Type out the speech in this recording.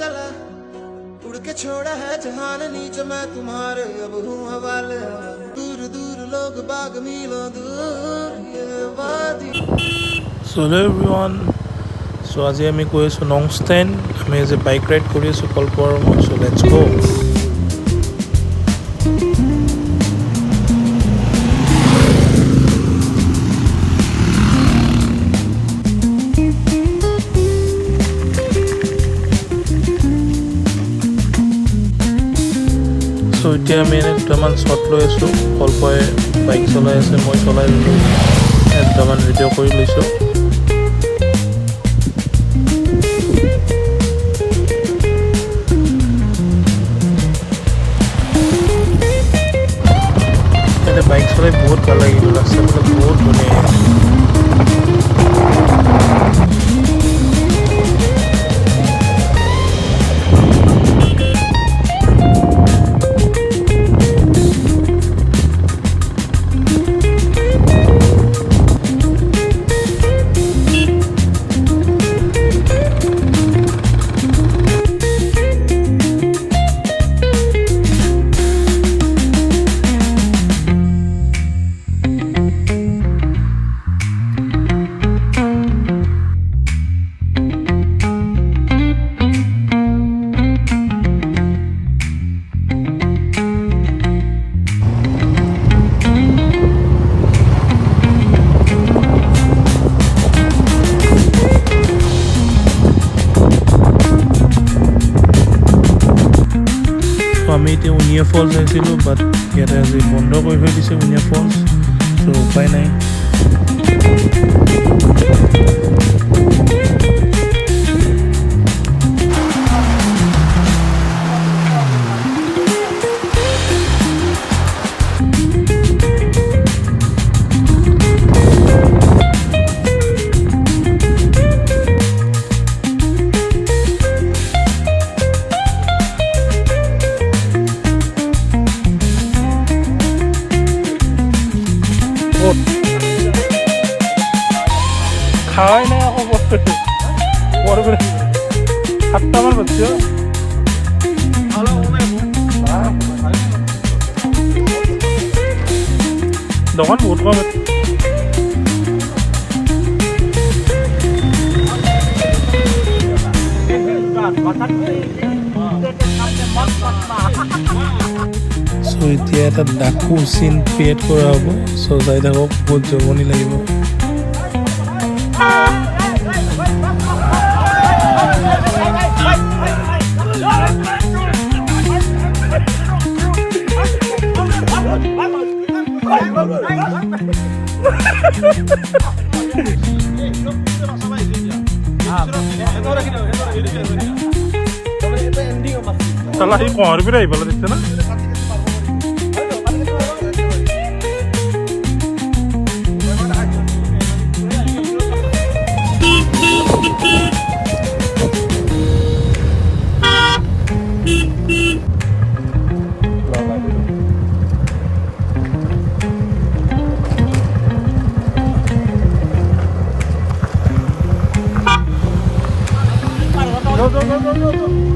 चला उड़ के छोड़ा है जहान नीचे मैं तुम्हारे अब हूँ हवाले दूर दूर लोग बाग मीलों दूर ये वादी So hello everyone. So আজি আমি গৈ আছোঁ নংষ্টেইন আমি যে বাইক ৰাইড কৰি আছোঁ কল্পৰ so let's go So এতিয়া আমি দুটামান শ্বট লৈ আছোঁ কল্পই বাইক চলাই আছে মই চলাই ল'লোঁ দুটামান ভিডিঅ' কৰি লৈছোঁ বাইক চলাই বহুত ভাল লাগিল ৰাস্তাবিলাক বহুত ধুনীয়া আমি এতিয়া উনিয়া ফলছ আহিছিলোঁ বাট ইয়াতে আজি বন্ধ কৰি থৈ দিছে উনিয়া ফলছ তো উপায় নাই খাওয়াই নাই আকৌ বৰগুৰি 7টামান বাজিছে দোকান বহুত কম চ' এতিয়া এটা ডাকু চিন ক্ৰিয়েট কৰা হ'ব চ' যাই থাকক বহুত জমনি লাগিব salah ini kok harus berapa kalau di sana? Go.